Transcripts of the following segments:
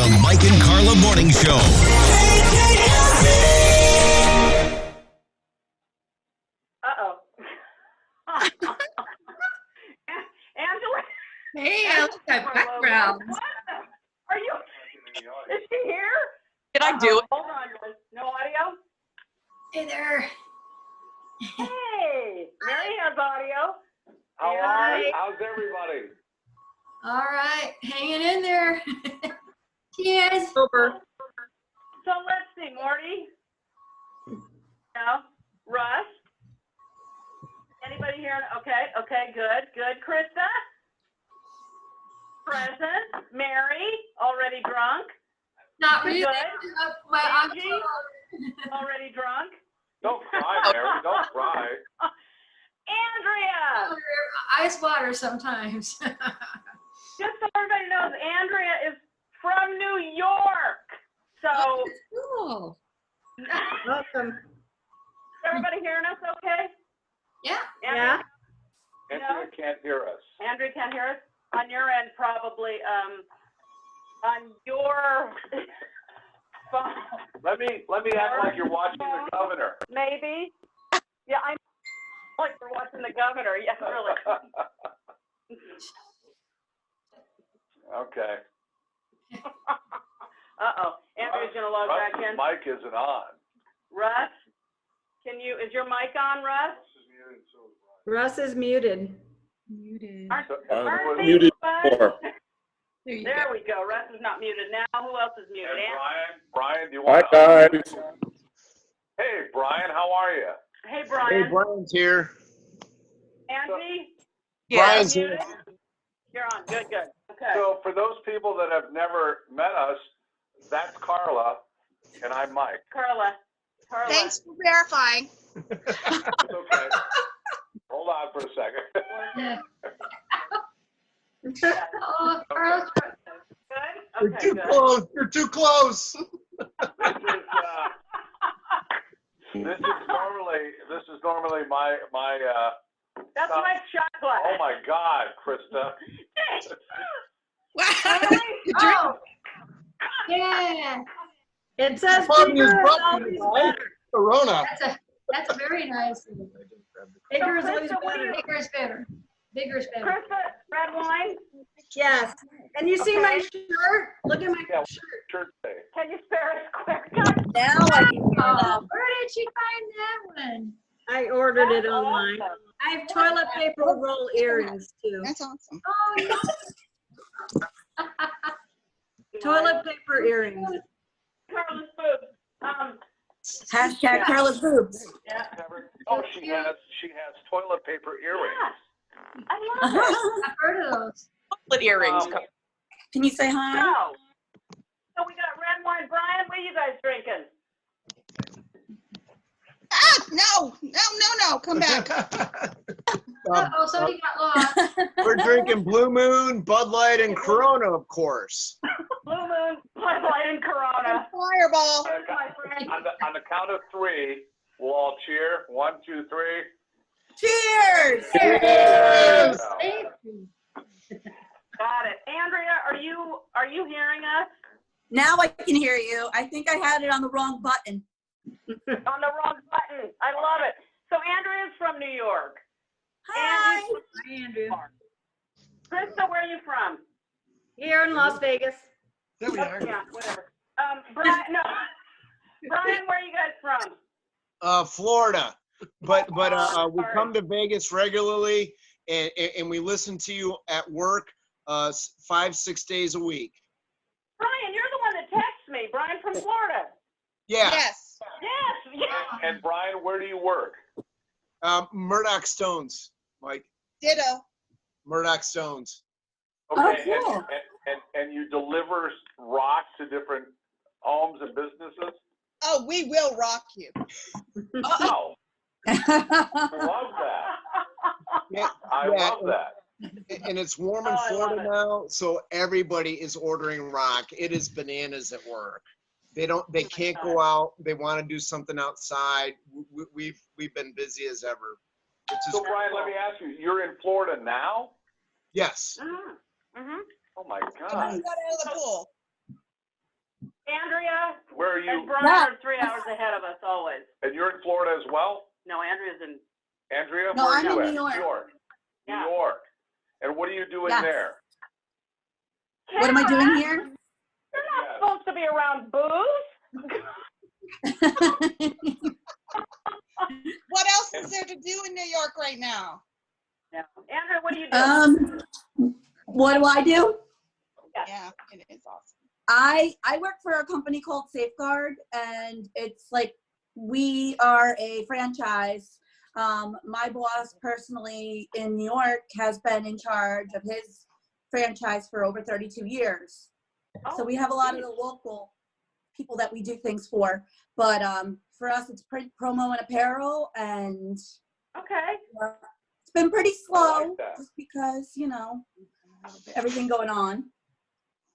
The Mike and Carla Morning Show. Uh-oh. Angela. Hey, I like that background. What? Are you? Is she here? Can I do it? Hold on, Liz. No audio? Hey there. Hey, Mary has audio. How's everybody? All right, hanging in there. Cheers. Over. So let's see, Morty. No. Russ. Anybody here? Okay, good. Krista? Present. Mary? Already drunk? Not really. Good. My Angie? Already drunk? Don't cry, Mary. Don't cry. Andrea! Ice water sometimes. Just so everybody knows, Andrea is from New York. So, Cool. welcome. Everybody hearing us okay? Yeah. Andrea? Andrea can't hear us. Andrea can't hear us? On your end, probably. On your phone. Let me act like you're watching the governor. Maybe. Yeah, I'm like we're watching the governor. Yes, really. Okay. Uh-oh. Andrea's going to log back in. Mic isn't on. Russ, is your mic on, Russ? Russ is muted. Aren't muted these before. fun? There we go. Russ is not muted now. Who else is muted? And Brian, do you want Hi, guys. Hey, Brian, how are you? Hey, Brian. Hey, Brian's here. Angie? Brian's muted? here. You're on. Good. Okay. So for those people that have never met us, that's Carla, and I'm Mike. Carla. Thanks for verifying. It's okay. Hold on for a second. Yeah. Oh, Carla. Good? You're Okay, too good. close. You're too close. This is normally my That's my shot glass. oh my God, Krista. Oh. Yeah. It says Pardon bigger his is brother, always right? better. Corona. That's very nice. Bigger is always Krista, what do better. you- Bigger is better. Bigger is better. Krista, red wine? Yes. And you see my shirt? Look at my Yeah. shirt. Shirt day. Can you spare us quick? Now I can hear Oh, that. where did she find that one? I ordered it That's online. awesome. I have toilet paper roll earrings too. That's awesome. Oh, yeah. Toilet paper earrings. Carla's boobs. Hashtag Carla's boobs. Yeah. Oh, she has toilet paper earrings. Yeah. I love it. I've heard of those. Split earrings. Can you say hi? So we got red wine. Brian, what are you guys drinking? Ah, no. Come back. Oh, somebody got lost. We're drinking Blue Moon, Bud Light, and Corona, of course. Blue Moon, Bud Light, and Corona. Fireball. Cheers, my friend. On the count of three, we'll all cheer. 1, 2, 3. Cheers. Cheers. Thank you. Got it. Andrea, are you hearing us? Now I can hear you. I think I had it on the wrong button. On the wrong button. I love it. So Andrea's from New York. Hi. Andy's Hi, Andrew. Krista, where are you from? Here in Las Vegas. There we are. Yeah, whatever. Brian, no. Brian, where are you guys from? Florida. But we Sorry. come to Vegas regularly, and we listen to you at work 5-6 days a week. Brian, you're the one that texted me. Brian from Florida. Yeah. Yes. Yes. And Brian, where do you work? Murdoch Stones, Mike. Ditto. Murdoch Stones. Okay, Oh, cool. and you deliver rock to different homes and businesses? Oh, we will rock you. Wow. I love that. Yeah, I love that. And it's warm in Oh, I love Florida it. now, so everybody is ordering rock. It is bananas at work. They can't go out. They want to do something outside. We've been busy as ever. It's just, So Brian, let me ask you, you're in Florida now? yes. Mm-hmm. Oh my I just God. got out of the pool. Andrea Where are and you? Brian Yeah. are 3 hours ahead of us always. And you're in Florida as well? No, Andrea's in, Andrea? No, Where are I'm you in at? New York. New York. Yeah. New York. And what are you doing Yes. there? What am I doing Kara, here? You're not Yes. supposed to be around booze. What else is there to do in New York right now? No. Andrea, what do you do? What do I do? Yeah, it is awesome. I work for a company called Safeguard, and it's like we are a franchise. My boss personally in New York has been in charge of his franchise for over 32 years. So we have a lot of the local people that we do things for, but for us it's print, promo, and apparel, and Okay. it's been pretty I slow like that. just because, you know, everything going on.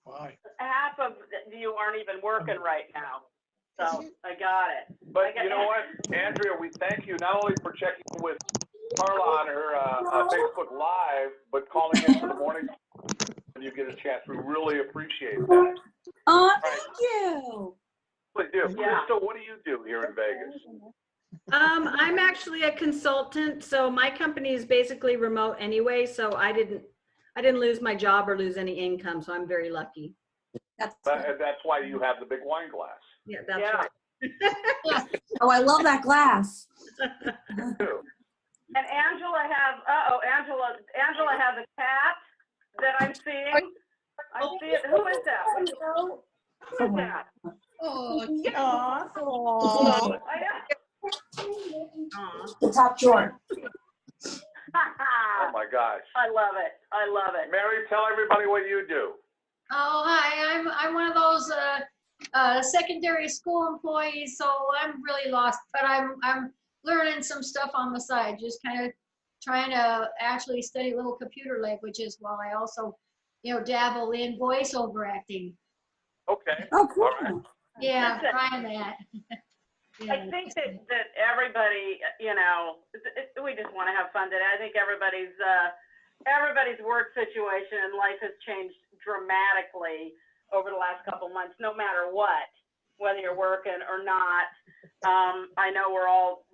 Why? Half of you aren't even working right now. So I got it. But you know what, Andrea, we thank you not only for checking with Carla on her Facebook Live, but calling into the morning when you get a chance. We really appreciate that. Oh, thank you. We do. Yeah. Crystal, what do you do here in Vegas? I'm actually a consultant, so my company is basically remote anyway, so I didn't lose my job or lose any income, so I'm very lucky. That's That's why you have the big wine glass. Yeah, that's Yeah. right. oh, I love that glass. Too. And Angela Angela has a cat that I'm seeing. I see it. Who is that? Who is that? Oh, I The top drawer. Oh my gosh. I love it. I love it. Mary, tell everybody what you do. Oh, hi, I'm one of those secondary school employees, so I'm really lost, but I'm learning some stuff on the side, just kind of trying to actually study little computer languages while I also, you know, dabble in voiceover acting. Okay. Oh, cool. All right. Yeah, Listen. trying that. I think that everybody, you know, we just want to have fun today. I think everybody's work situation and life has changed dramatically over the last couple months, no matter what, whether you're working or not. I know we're all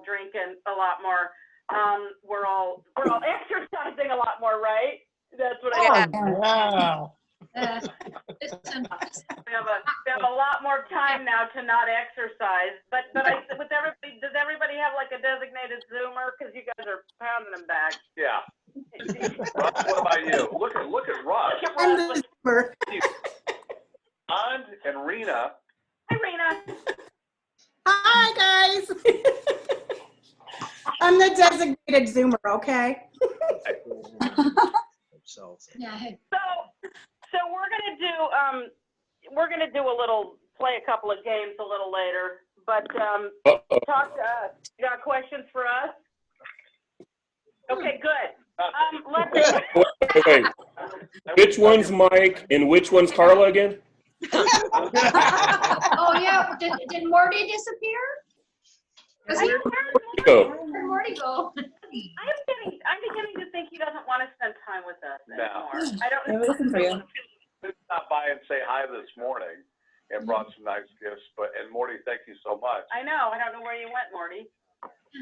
drinking a lot more. We're all exercising a lot more, right? That's what I Wow. Listen, We have a lot more time now to not exercise, but with everybody, does everybody have like a designated Zoomer? Because you guys are pounding them back. Yeah. Russ, what about you? Look at Russ. I'm the Zoomer. And Rena. Hi, Rena. Hi, guys. I'm the designated Zoomer, okay? yeah, So we're gonna do play a couple of games a little later, but talk to us. You got questions for us? Okay, good. Let's. Wait. Which one's Mike and which one's Carla again? oh yeah, did Morty disappear? Go. Where'd Morty go? I'm beginning to think he doesn't want to spend time with us No. anymore. I don't know. We're looking for you. Did stop by and say hi this morning and brought some nice gifts. And Morty, thank you so much. I know. I don't know where you went, Morty.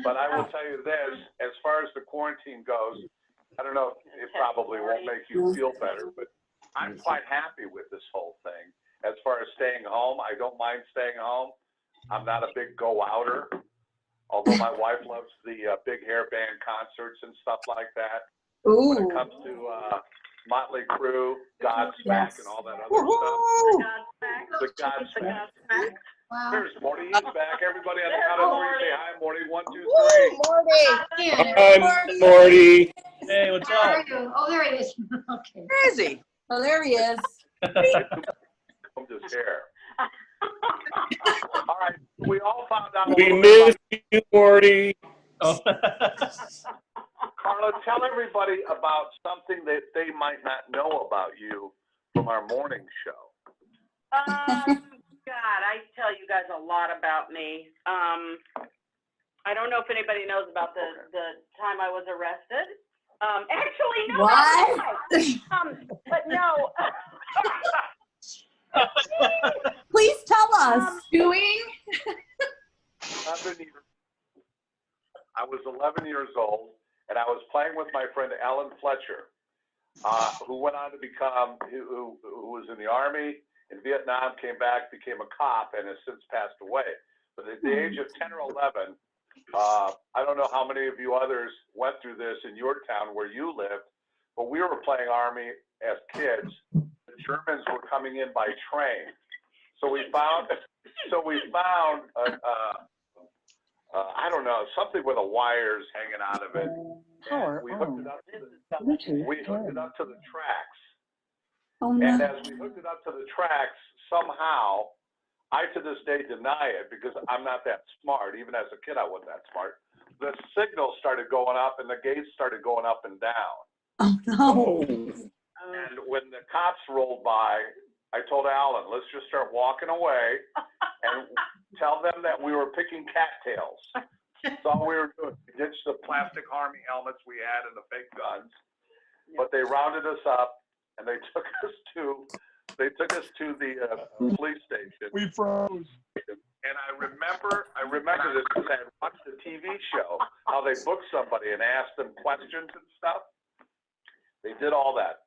But I will tell you this, as far as the quarantine goes, I don't know, it probably won't make you feel better, but I'm quite happy with this whole thing. As far as staying home, I don't mind staying home. I'm not a big go-outer, although my wife loves the big hair band concerts and stuff like that. Ooh. When it comes to Motley Crue, Godsmack, Yes. and all that other stuff. The The Godsmack. Godsmack. Wow. There's Morty. He's back. Everybody on the There's count of three, Morty. say hi, Morty. 1, 2, 3. I'm Morty. Hey, what's Where up? are you? Oh, there he is. Okay. Where is he? Oh, there he is. I'm just here. All right. We all found out a We little bit miss you, Morty. Oh. Carla, tell everybody about something that they might not know about you from our morning show. God, I tell you guys a lot about me. I don't know if anybody knows about the time I was arrested. Actually, no. What? But no. Please tell Russ. Doing? 11 years. I was 11 years old, and I was playing with my friend Alan Fletcher, who went on to become, who was in the Army, in Vietnam, came back, became a cop, and has since passed away. But at the age of 10 or 11, I don't know how many of you others went through this in your town where you lived, but we were playing Army as kids. The Germans were coming in by train. So we found I don't know, something with the wires hanging out of it. And we hooked it up to the tracks. Oh, no. And as we hooked it up to the tracks, somehow, I to this day deny it because I'm not that smart. Even as a kid, I wasn't that smart. The signal started going up and the gates started going up and down. Oh, no. And when the cops rolled by, I told Alan, let's just start walking away and tell them that we were picking cattails. That's all we were doing. We ditched the plastic Army helmets we had and the fake guns. But they rounded us up and they took us to the police station. We froze. And I remember this because I had watched the TV show, how they booked somebody and asked them questions and stuff. They did all that.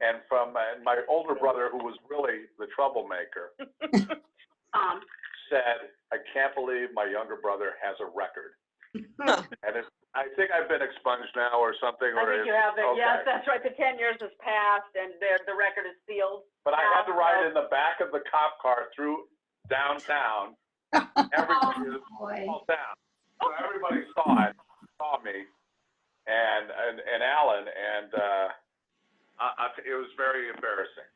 And from my older brother, who was really the troublemaker, said, I can't believe my younger brother has a record. And I think I've been expunged now or something. I think you have been. Okay. Yes, that's right. The 10 years has passed and the record is sealed. But I had to ride in the back of the cop car through downtown. Everybody was all down. So everybody saw me, and Alan, and it was very embarrassing.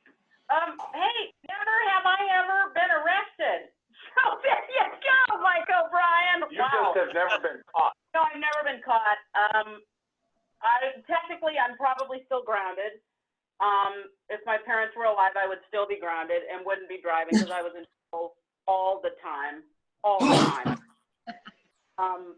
Hey, never have I ever been arrested. So there you go, Mike O'Brien. You just have never been caught. No, I've never been caught. Technically, I'm probably still grounded. If my parents were alive, I would still be grounded and wouldn't be driving because I was in trouble all the time.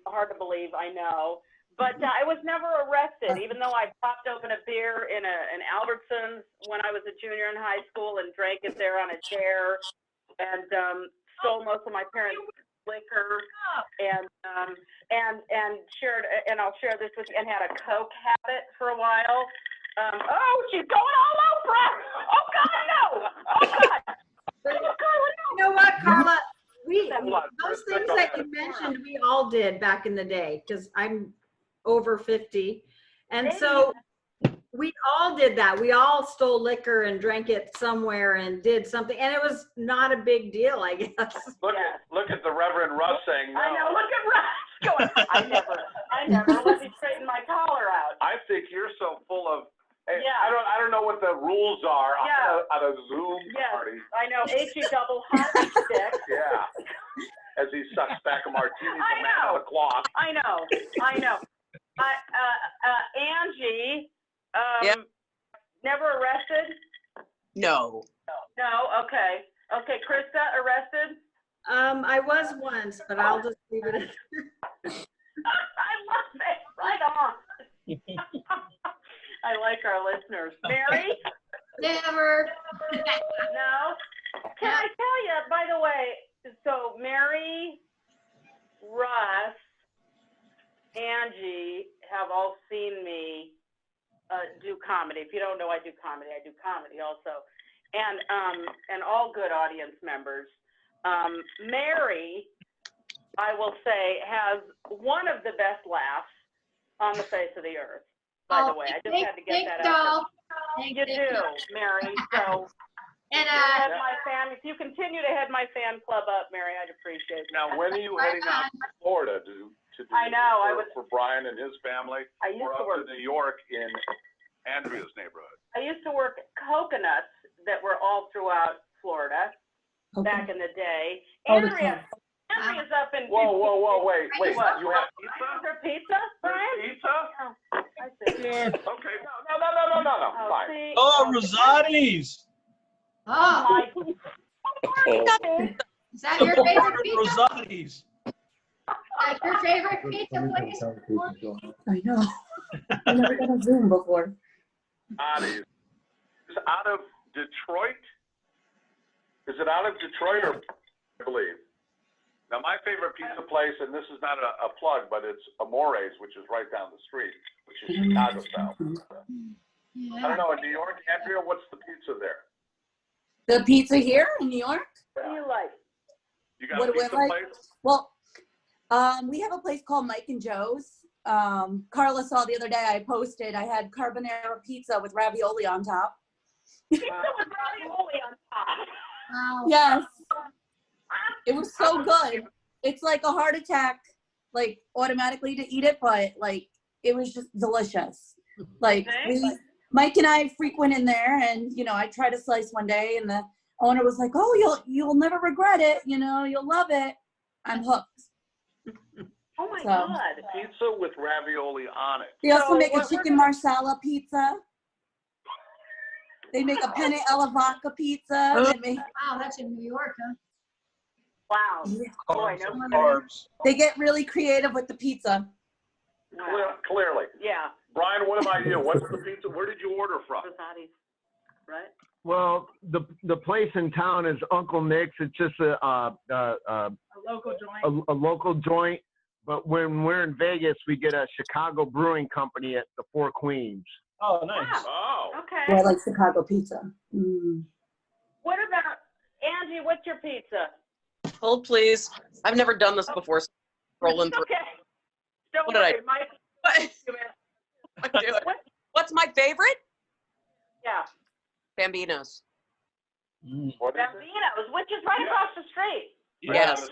Hard to believe, I know. But I was never arrested, even though I popped open a beer in Albertsons when I was a junior in high school and drank it there on a chair and stole most of my parents' liquor and shared, and I'll share this with you, and had a Coke habit for a while. Oh, she's going all over us. Oh, God, no. Oh, God. You know what, Carla? Those things that you mentioned, we all did back in the day, because I'm over 50. And so we all did that. We all stole liquor and drank it somewhere and did something. And it was not a big deal, I guess. Look at the Reverend Russ saying no. I know, look at Russ going, I never let me straighten my collar out. I think you're so full of, hey, Yeah. I don't know what the rules are at a Zoom party. I know, H-E double hockey stick. Yeah. As he sucks back a martini from man on the clock. I know. Angie, never arrested? No. No, okay. Okay, Krista, arrested? I was once, but I'll just leave it at I love it. Right on. I like our listeners. Mary? Never. No? Can I tell you, by the way, so Mary, Russ, Angie have all seen me do comedy. If you don't know I do comedy also. And all good audience members. Mary, I will say, has one of the best laughs on the face of the earth, by the way. I just had to get that out there. You do, Mary. So if you continue to head my fan club up, Mary, I'd appreciate it. Now, when are you heading out to Florida to do for Brian and his family? I used to work in New York in Andrea's neighborhood. I used to work coconuts that were all throughout Florida back in the day. Andrea's up in. Whoa, wait. What? You have pizza? Is there pizza, Brian? Pizza? Oh, I see. Okay, no. Fine. See, Rosati's. Oh, is that your favorite pizza? Rosati's. That's your favorite pizza place? I know. I've never done a Zoom before. Is out of Detroit? Is it out of Detroit or I believe. Now, my favorite pizza place, and this is not a plug, but it's Amore's, which is right down the street, which is Chicago style pizza. I don't know, in New York, Andrea, what's the pizza there? The pizza here in New York? What do you like? You got What a do I pizza like? place? Well, we have a place called Mike and Joe's. Carla saw the other day I posted, I had carbonara pizza with ravioli on top. Pizza with ravioli on top. Wow. Yes. It was so good. It's like a heart attack, like automatically to eat it, but like it was just delicious. Like Mike and I frequent in there, and you know, I tried a slice one day, and the owner was like, "Oh, you'll never regret it. You know, you'll love it." I'm hooked. Oh my So. God. Pizza with ravioli on it. They also So make a what chicken marsala pizza. They make a penne alla vodka pizza. They make. Wow, that's in New York, huh? Wow. Boy, Carbs, no carbs. They get really creative with the pizza. Wow. Clearly. Yeah. Brian, what about you? What's the pizza? Where did you order from? Rosati's, right? Well, the place in town is Uncle Nick's. It's just a local joint. a local joint. But when we're in Vegas, we get a Chicago Brewing Company at the Four Queens. Oh, nice. Oh. Okay. Oh, I like Chicago pizza. Mm. What about Angie? What's your pizza? Hold, please. I've never done this before. So rolling through. Okay. Don't What did worry, Mike. What's my favorite? Yeah. Bambino's. What is it? Bambino's, which is right across the street. Yes.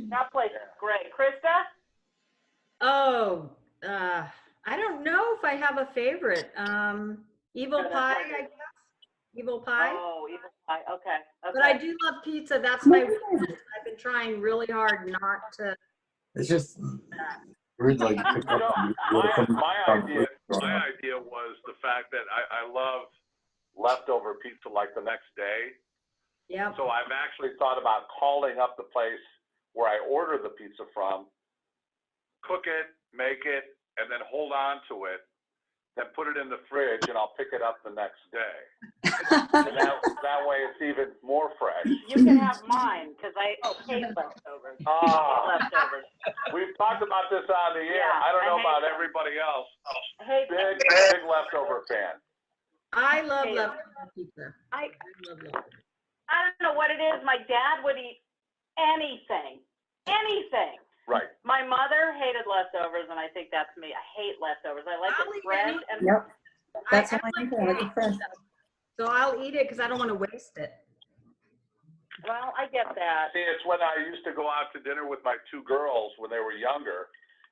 That place is great. Krista? Oh, I don't know if I have a favorite. Evil pie, I guess. Evil pie. Oh, evil pie. Okay. But I do love pizza. That's my weakness. I've been trying really hard not to. It's just weird, like you pick You know, up my idea was the fact that I love leftover pizza like the next day. Yeah. So I've actually thought about calling up the place where I order the pizza from, cook it, make it, and then hold on to it, then put it in the fridge, and I'll pick it up the next day. And that way it's even more fresh. You can have mine, because I hate leftovers. Leftovers. We've talked about this on the air. Yeah, I don't know I hate about them. everybody else. Hate Big leftover fan. I love leftover pizza. I love leftover. I don't know what it is. My dad would eat anything. Right. My mother hated leftovers, and I think that's me. I hate leftovers. I like I'll it eat fresh. any- And Yep. That's I how I like think I like it fresh. So I'll eat it because I don't want to waste it. well, I get that. See, it's when I used to go out to dinner with my two girls when they were younger,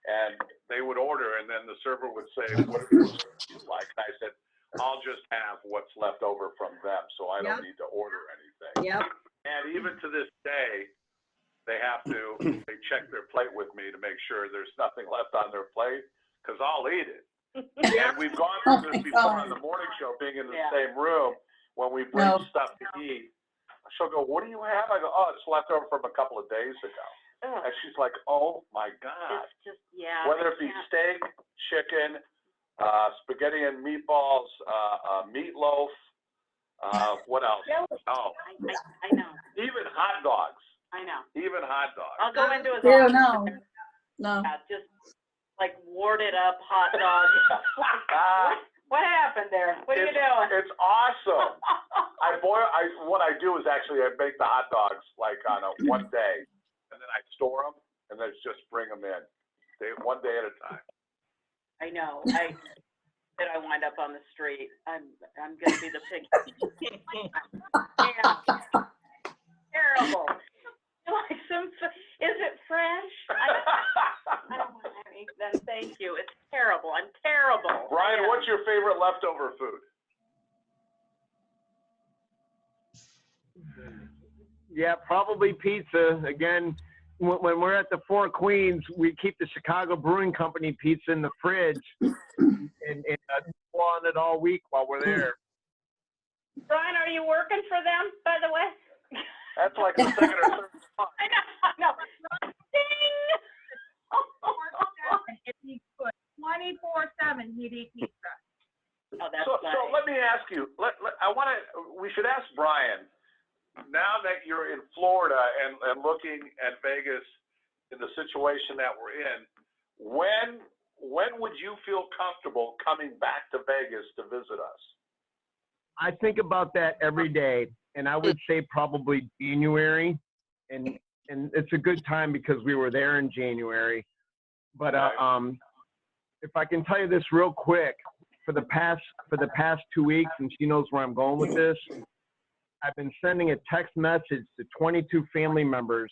and they would order, and then the server would say, "What would you like?" And I said, "I'll just have what's left over from them, so I don't Yep. need to order anything." Yep. And even to this day, they check their plate with me to make sure there's nothing left on their plate, because I'll eat it. And we've gone through this before on the morning show, being in the same room, when we bring stuff to eat. She'll go, "What do you have?" I go, "Oh, it's left over from a couple of days ago." Ugh. And she's like, "Oh my God." It's just, yeah. Whether I it be can't. steak, chicken, spaghetti and meatballs, meatloaf, what else? Oh, I know. even hot dogs. I know. Even hot dogs. I'll go into his Ew, office. no. No. Yeah, just like warded up hot dog. What happened there? What are you doing? It's awesome. What I do is actually I make the hot dogs like on a one day, and then I store them, and then just bring them in, one day at a time. I know. Did I wind up on the street? I'm gonna be the pig. Yeah. Terrible. Like is it fresh? I don't want to eat that. Thank you. It's terrible. I'm terrible. Brian, what's your favorite leftover food? Yeah, probably pizza. Again, when we're at the Four Queens, we keep the Chicago Brewing Company pizza in the fridge and go on it all week while we're there. Brian, are you working for them, by the way? That's like the second or third spot. I know. Ding! If he could, 24/7, he'd eat pizza. Oh, that's So funny. let me ask you. We should ask Brian now that you're in Florida and looking at Vegas in the situation that we're in, when would you feel comfortable coming back to Vegas to visit us? I think about that every day, and I would say probably January, and it's a good time because we were there in January. But if I can tell you this real quick, for the past 2 weeks, and she knows where I'm going with this, I've been sending a text message to 22 family members.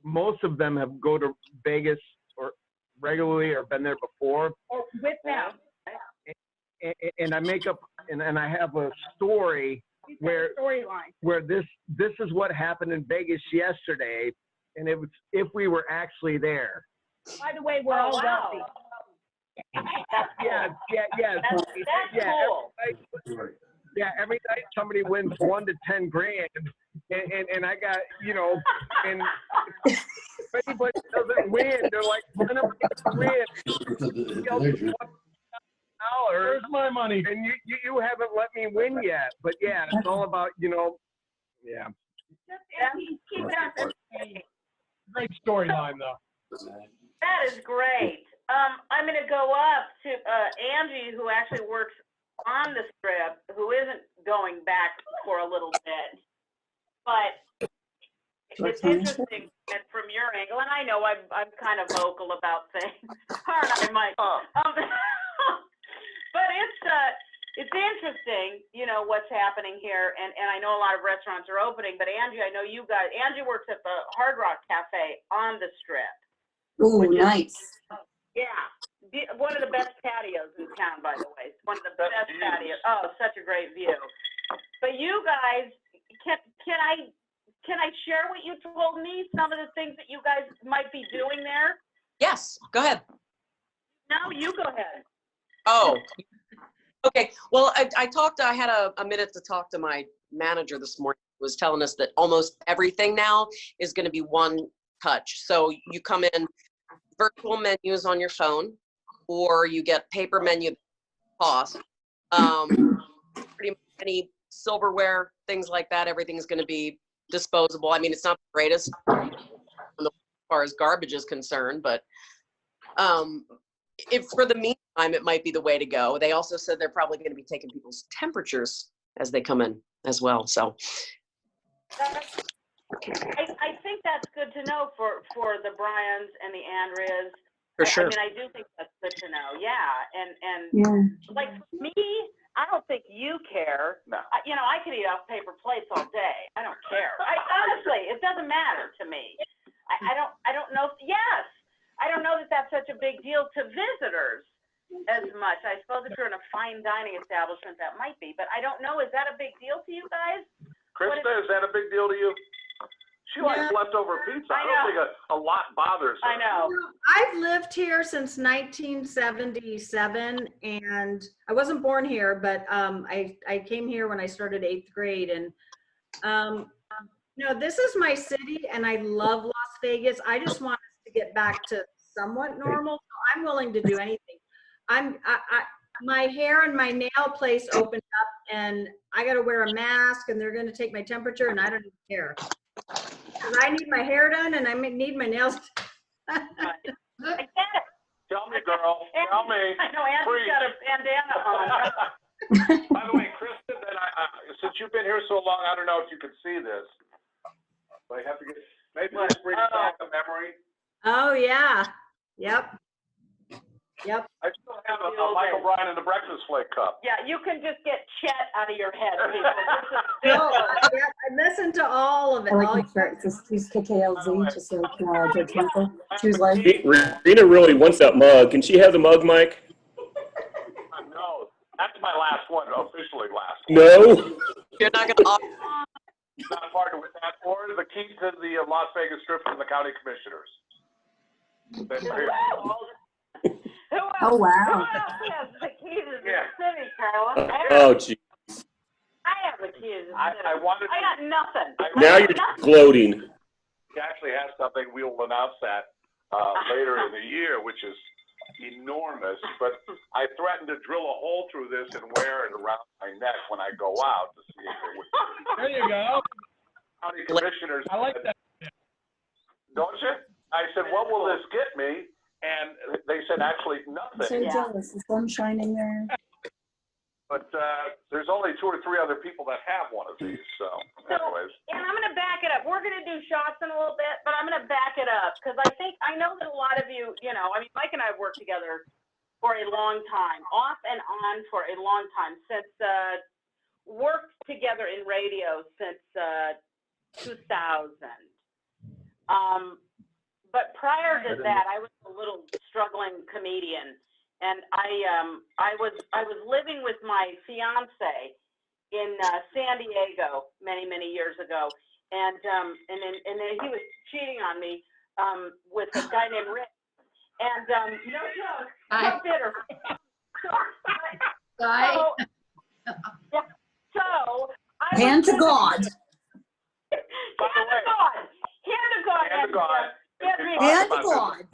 Most of them have go to Vegas or regularly or been there before. Or with them. And I make up, and I have a story where this is what happened in Vegas yesterday, and it was if we were actually there. By the way, we're all wealthy. Yeah. That's cool. Every night somebody wins 1 to 10 grand, and I got, and if anybody doesn't win, they're like, when am I going to win? Where's my money? And you haven't let me win yet. But yeah, it's all about, yeah. Keep it up. Great storyline, though. That is great. I'm going to go up to Angie, who actually works on the Strip, who isn't going back for a little bit. But it's interesting that from your angle, and I know I'm kind of vocal about things, aren't I, Mike? But it's interesting, what's happening here, and I know a lot of restaurants are opening, but Angie, I know Angie works at the Hard Rock Cafe on the Strip. Ooh, nice. One of the best patios in town, by the way. It's one of the best patios. Oh, such a great view. But you guys, can I share what you told me? Some of the things that you guys might be doing there? Yes, go ahead. No, you go ahead. Oh, okay. Well, I had a minute to talk to my manager this morning, who was telling us that almost everything now is going to be one touch. So you come in virtual menus on your phone, or you get paper menu cost. Pretty much any silverware, things like that, everything's going to be disposable. I mean, it's not the greatest as far as garbage is concerned, but if for the meantime, it might be the way to go. They also said they're probably going to be taking people's temperatures as they come in as well. So I think that's good to know for the Bryans and the Andreas. For sure. I mean, I do think that's good to know. Yeah. And like for me, I don't think you care. No. I could eat off paper plates all day. I don't care. Honestly, it doesn't matter to me. I don't know. Yes. I don't know that that's such a big deal to visitors as much. I suppose if you're in a fine dining establishment, that might be, but I don't know. Is that a big deal to you guys? Krista, is that a big deal to you? She likes leftover pizza. I don't think a lot bothers her. I know. I've lived here since 1977, and I wasn't born here, but I came here when I started 8th grade, and this is my city, and I love Las Vegas. I just want us to get back to somewhat normal. So I'm willing to do anything. My hair and my nail place opened up, and I got to wear a mask, and they're going to take my temperature, and I don't even care. I need my hair done, and I need my nails done. I get it. Tell me, girl. Tell me. I know Andrew's got a bandana on. By the way, Kristen, since you've been here so long, I don't know if you can see this. But I have to get maybe let's bring back a memory. Oh yeah. Yep. I still have a Michael Bryan and the Breakfast Flake cup. Yeah, you can just get Chet out of your head, people. I listened to all of it. I like the shirt. It says choose KKLZ, just like George Michael. Choose life. Rena really wants that mug. Can she have the mug, Mike? No, that's my last one, officially last one. No. You're not going to. Not part of that, or the key to the Las Vegas Strip from the county commissioners. Oh, wow. Who else has the keys to the city, Carla? Oh, geez. I have the keys to the city. I got nothing. Now you're gloating. He actually has something. We will announce that later in the year, which is enormous, but I threatened to drill a hole through this and wear it around my neck when I go out to see if it would. There you go. County commissioners. I like that. Don't you? I said, what will this get me? And they said, actually, nothing. So jealous. The sun's shining there. But there's only 2 or 3 other people that have one of these. So, anyways. And I'm going to back it up. We're going to do shots in a little bit, but I'm going to back it up because I know that a lot of you, Mike and I have worked together for a long time, off and on for a long time, since worked together in radio since 2000. But prior to that, I was a little struggling comedian, and I was living with my fiance in San Diego many years ago, and then he was cheating on me with a guy named Rick, and no joke, so bitter. So I Hand to God. Hand to God.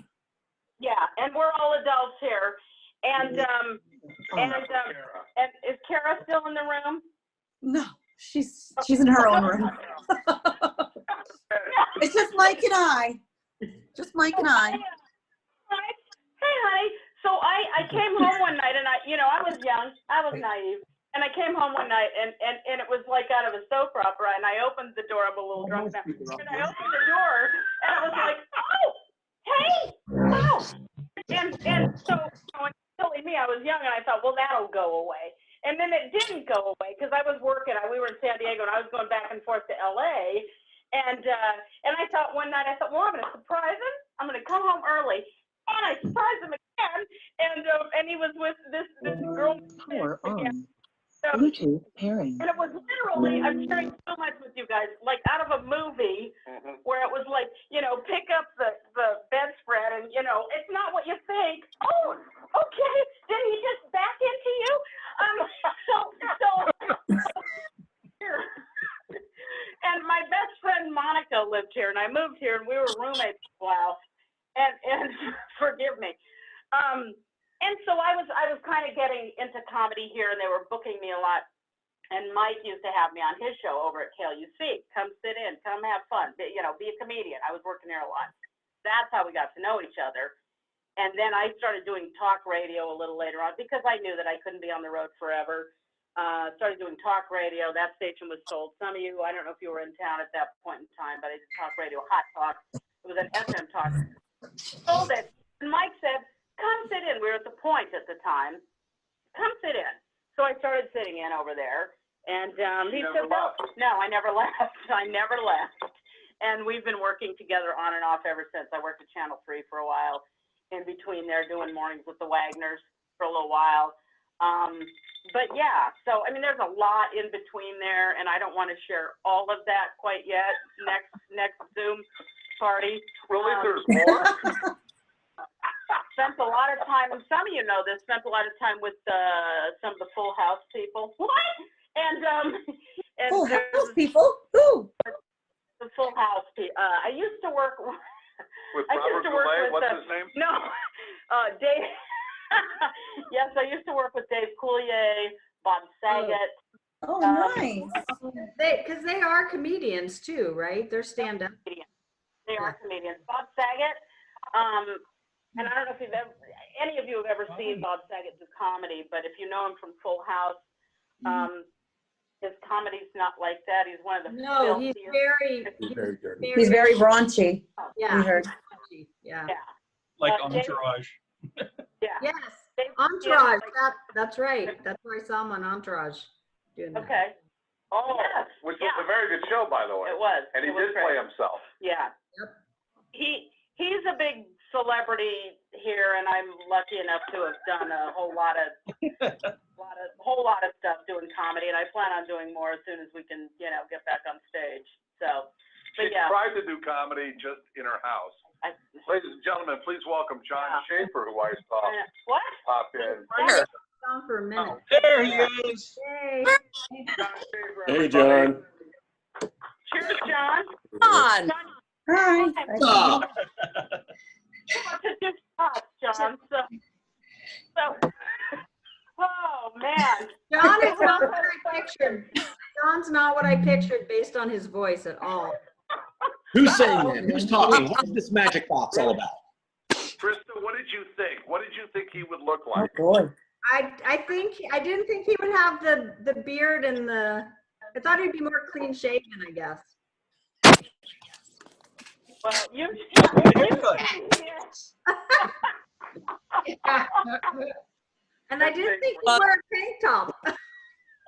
Yeah, and we're all adults here. And is Kara still in the room? No, she's in her own room. It's just Mike and I. Just Mike and I. Hey, honey. So I came home one night, and I was young, I was naive, and I came home one night, and it was like out of a soap opera, and I opened the door. I'm a little drunk now, and I opened the door, and I was like, oh, hey, wow. And so silly me, I was young, and I thought, well, that'll go away. And then it didn't go away because I was working. We were in San Diego, and I was going back and forth to LA. And I thought one night, well, I'm going to surprise him. I'm going to come home early. And I surprised him again. And he was with this girl. So, Bluetooth pairing. and it was literally, I'm sharing so much with you guys, like out of a movie where it was like, pick up the bedspread and, it's not what you think. Oh, okay. Did he just back into you? And my best friend Monica lived here, and I moved here, and we were roommates for a while. And forgive me. And so I was kind of getting into comedy here, and they were booking me a lot. And Mike used to have me on his show over at KKLZ. Come sit in, come have fun, be a comedian. I was working there a lot. That's how we got to know each other. And then I started doing talk radio a little later on because I knew that I couldn't be on the road forever. Started doing talk radio. That station was sold. Some of you, I don't know if you were in town at that point in time, but I did talk radio, Hot Talk. It was an FM talk. Sold it. And Mike said, come sit in. We were at the Point at the time. Come sit in. So I started sitting in over there. And he said, no, I never left. I never left. And we've been working together on and off ever since. I worked at Channel 3 for a while. In between there, doing mornings with the Wagners for a little while. But yeah, so I mean, there's a lot in between there, and I don't want to share all of that quite yet. Next Zoom party. Really, there's more? Spent a lot of time, and some of you know this, spent a lot of time with some of the Full House people. What? And Full House people? Who? The Full House people. I used to work with Robert Goulet, what's his name? No, Dave. Yes, I used to work with Dave Coulier, Bob Saget. Oh, nice. Because they are comedians too, right? They're stand-up. They are comedians. Bob Saget. And I don't know if any of you have ever seen Bob Saget do comedy, but if you know him from Full House, his comedy's not like that. He's one of the He's very raunchy. Yeah. Yeah. Like Entourage. Yeah. Yes. Entourage. That's right. That's where I saw him on Entourage. Doing that. Okay. Oh, yes. Which was a very good show, by the way. It was. And he did play himself. Yeah. Yep. He's a big celebrity here, and I'm lucky enough to have done a whole lot of stuff doing comedy, and I plan on doing more as soon as we can, get back on stage. So, but She yeah. tried to do comedy just in her house. Ladies and gentlemen, please welcome John Schaefer, who I saw pop in. On for a minute. There he is. Hey. John Schaefer, Hey, John. Cheers, John. Come on. Hi. John. So, John is not what I pictured. John's not what I pictured based on his voice at all. Who's saying that? Who's talking? What is this magic box all about? Krista, what did you think? What did you think he would look like? Oh, boy. I didn't think he would have the beard and I thought he'd be more clean shaven, I guess. Well, you And I didn't think he'd wear a tank top.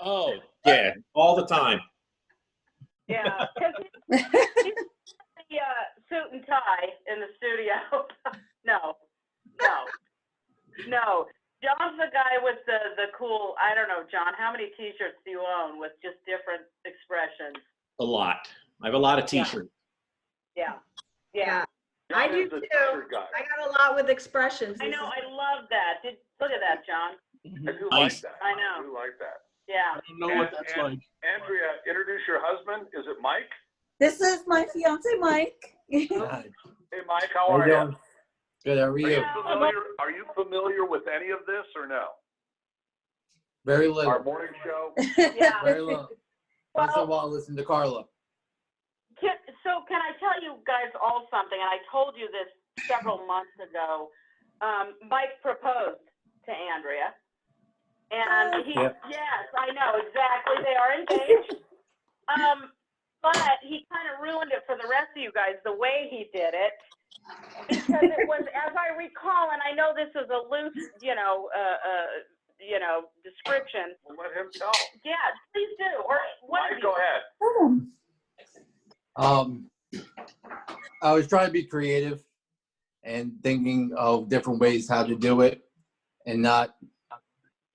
Oh, yeah, all the time. Yeah, because he's the suit and tie in the studio. No. John's the guy with the cool, I don't know, John, how many t-shirts do you own with just different expressions? A lot. I have a lot of t-shirts. Yeah. I do too. I got a lot with expressions. I know, I love that. Look at that, John. I do Nice. like that. I know. I do like that. Yeah. I don't know what that's like. Andrea, introduce your husband. Is it Mike? This is my fiance, Mike. Hey, Mike, how are you? Good, how are you? Are you familiar with any of this or no? Very little. Our morning show? Yeah. Very little. Once in a while, listen to Carla. So can I tell you guys all something? And I told you this several months ago. Mike proposed to Andrea. And yes, I know, exactly. They are engaged. But he kind of ruined it for the rest of you guys, the way he did it. Because it was, as I recall, and I know this is a loose, description. Well, let him tell. Yeah, please do. Or what? Mike, go ahead. I was trying to be creative and thinking of different ways how to do it and not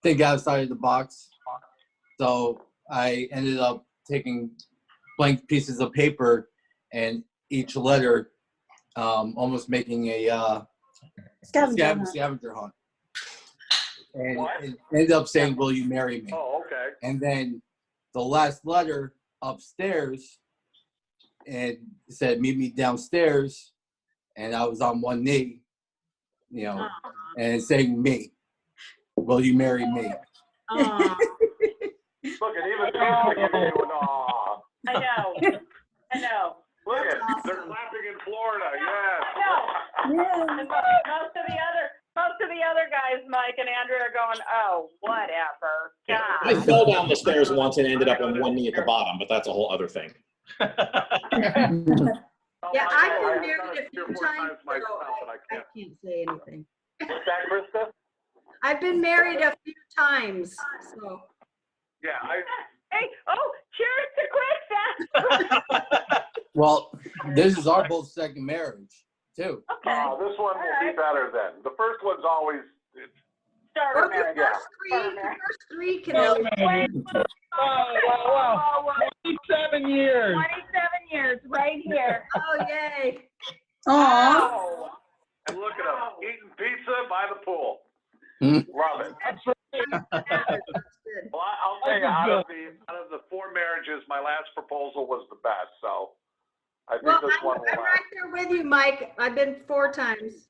think outside the box. So I ended up taking blank pieces of paper and each letter almost making a scavenger hunt. And it ended up saying, "Will you marry me?" Oh, okay. And then the last letter upstairs and said, "Meet me downstairs." And I was on one knee, and saying, "Me, will you marry me?" Look, and even people giving you an aw. I know. Look at they're clapping in Florida. Yes. I know. Yeah. And most of the other guys, Mike and Andrew, are going, "Oh, whatever." God. I fell down the stairs once and ended up on one knee at the bottom, but that's a whole other thing. Yeah, I've been married a few times, so I can't say anything. Is that Krista? I've been married a few times, so. Yeah, Hey, cheers to Krista. Well, this is our both second marriage too. This one will be better then. The first one's always Starter The marriage. first three can only. Wow. 27 years. 27 years, right here. Oh, yay. Aww. And look at them eating pizza by the pool. Love it. Well, I'll tell you, out of the 4 marriages, my last proposal was the best. So I think this one will I'm last. right there with you, Mike. I've been 4 times.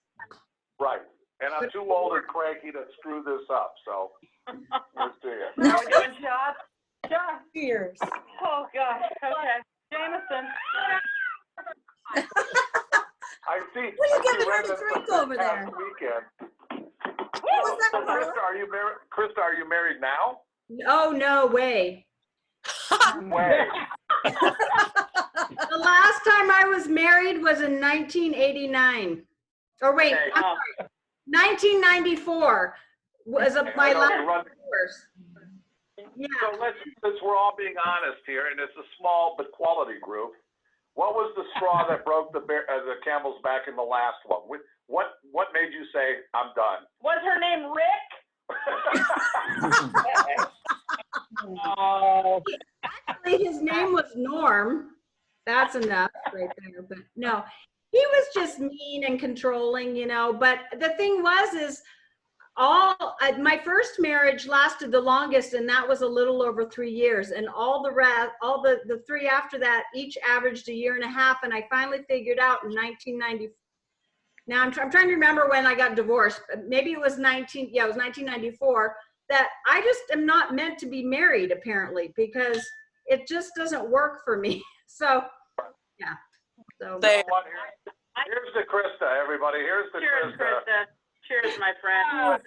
Right. And I'm too old and cranky to screw this up. So here's to you. Are we doing shots? Shots. Cheers. Oh, gosh. Okay. Jameson. I see. What are you giving her read to this drink this over there? past Weekend. What was that, So, Carla? Krista, are you married? Krista, are you married now? Oh, no way. Way. The last time I was married was in 1989. Or wait, Okay. I'm sorry. 1994 was my last divorce. Yeah. So since we're all being honest here, and it's a small but quality group, what was the straw that broke the camel's back in the last one? What made you say, "I'm done"? Was her name Rick? Actually, his name was Norm. That's enough right there. But no, he was just mean and controlling, But the thing is my first marriage lasted the longest, and that was a little over 3 years. And all the rest, all the 3 after that, each averaged 1.5 years. And I finally figured out in 1990. Now I'm trying to remember when I got divorced. Maybe it was 1994. that I just am not meant to be married apparently, because it just doesn't work for me. So, yeah. So. Here's to Krista, everybody. Here's to Cheers, Krista. Krista. Cheers, my friend.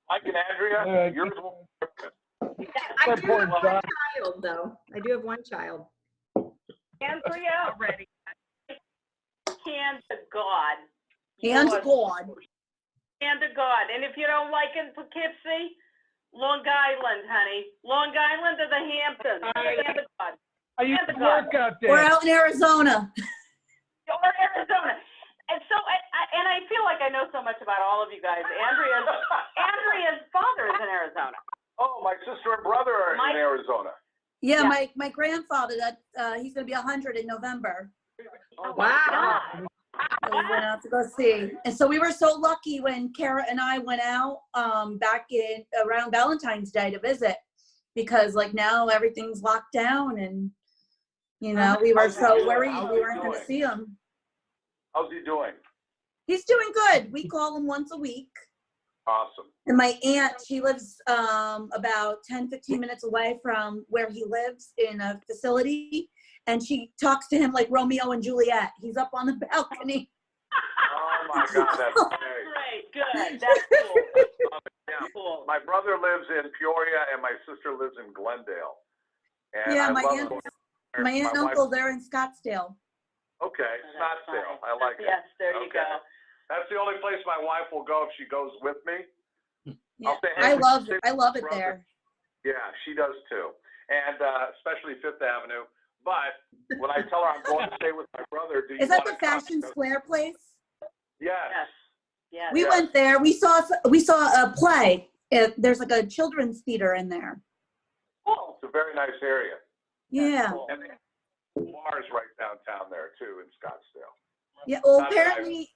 Mike and Andrea, yours will. I do have one child, though. I do have one child. Andrea, ready. Hand to God. Hand to God. Hand to God. And if you don't like it in Poughkeepsie, Long Island, honey. Long Island or the Hamptons. Hand to God. I used to work out there. We're out in Arizona. Or Arizona. And so, I feel like I know so much about all of you guys. Andrea's father is in Arizona. Oh, my sister and brother are in Arizona. Yeah, my grandfather, he's going to be 100 in November. Oh, wow. So we went out to go see. And so we were so lucky when Kara and I went out back in around Valentine's Day to visit, because like now everything's locked down, and you know, we were so worried we weren't going to see him. How's he doing? He's doing good. We call him once a week. Awesome. And my aunt, she lives about 10, 15 minutes away from where he lives in a facility. And she talks to him like Romeo and Juliet. He's up on the balcony. Oh my God, that's great. Good. That's cool. Yeah. Cool. My brother lives in Peoria and my sister lives in Glendale. And Yeah, I my love aunt going and there. My uncle, wife- they're in Scottsdale. Okay, Scottsdale. I like it. Yes, there you Okay. go. That's the only place my wife will go if she goes with me. Yeah. I'll say, hey, I love it brother. there. Yeah, she does too. And especially Fifth Avenue. But when I tell her I'm going to stay with my brother, do you Is that want the to come? Fashion Square place? Yes. Yes. We went there. We saw a play. There's like a children's theater in there. Oh, it's a very nice area. Yeah. And they have bars right downtown there too in Scottsdale. Yeah. Well, Not that I- apparently,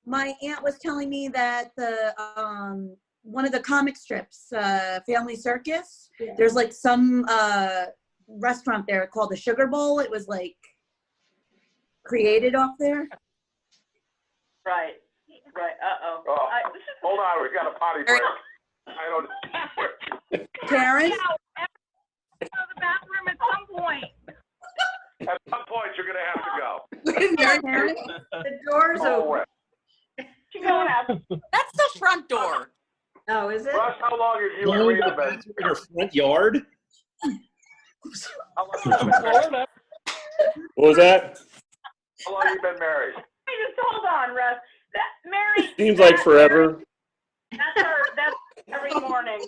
my aunt was telling me that the one of the comic strips, Family Circus. Yeah. There's like some restaurant there called the Sugar Bowl. It was like created off there. Right. Right. Uh-oh. Oh, hold on, we got a potty break. I don't. Karen? Go to the bathroom at some point. At some point, you're gonna have to go. Karen? The door's Oh, open. well. She's going out. That's the front door. Oh, is it? Russ, how long have you Going and to Rita the been? bathroom in your front yard? How long have you been married? What was that? How long have you been married? Hey, just hold on, Russ. That Mary. Seems like forever. That's every morning.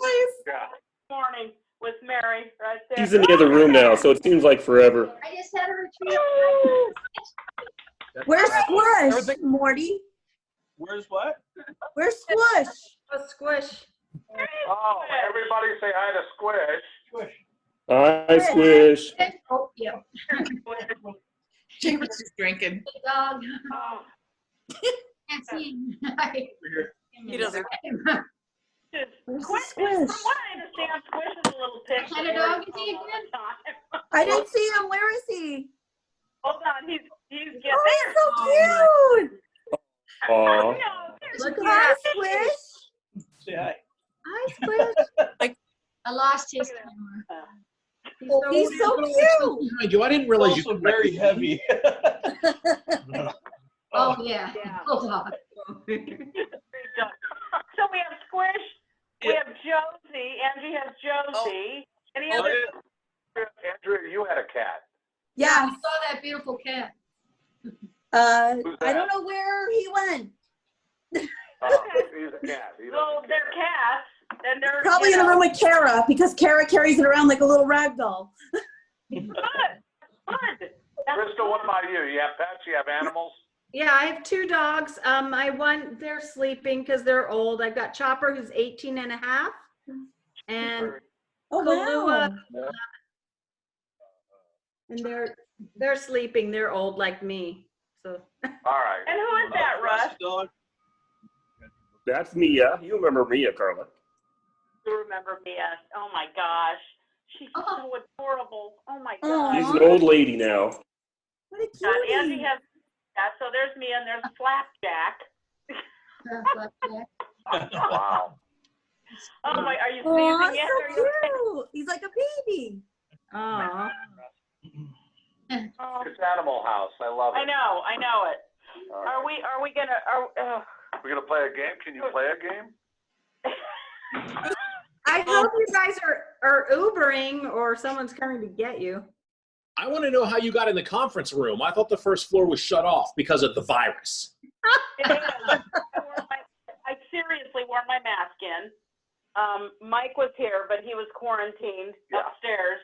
Yeah. Morning with Mary right there. She's in the other room now, so it seems like forever. I just had a retreat. Where's Squish, Morty? Where's what? Where's Squish? A squish. Oh, everybody say hi to Squish. Hi, Squish. Oh, yeah. Chambers is drinking. Dog. Oh, Can't see him. He doesn't. just Where's the Squish. Squish? From what I understand, Squish is a little picture. What kind of dog is he again? I didn't see him. Where is he? Hold on, he's getting Oh, there. he's so cute. Aw. Look Hi, at Squish. Say hi. Hi, Squish. I lost his camera. He's so cute. Behind you. I didn't realize you Also very heavy. Oh, yeah. Yeah. Hold on. So we have Squish, we have Josie, Angie has Josie. Any other? Andrea, you had a cat. Yeah. I saw that beautiful cat. I don't know where he went. He's a cat. He Well, doesn't they're care. cats, and they're Probably in the room with Kara, because Kara carries it around like a little rag doll. Good. Good. Krista, what about you? You have pets? You have animals? Yeah, I have two dogs. They're sleeping because they're old. I've got Chopper, who's 18 and a half. And Oh, Kahlua, wow. and they're sleeping. They're old like me. So All right. And who is that, Russ? That's Mia. You remember Mia, Carla. You remember Mia? Oh my gosh, she's so adorable. Oh my Aw. gosh. She's an old lady now. What a Angie cutie. has. Yeah, so there's Mia and there's Flapjack. Flapjack. Wow. Oh my, are you Aw, sneezing yet? so Are you okay? cute. He's like a baby. Oh. Oh, It's Animal House. I love it. I know it. All right. Are we gonna, We're gonna play a game. Can you play a game? I hope you guys are Ubering or someone's coming to get you. I want to know how you got in the conference room. I thought the first floor was shut off because of the virus. It is. I seriously wore my mask in. Mike was here, but he was quarantined upstairs.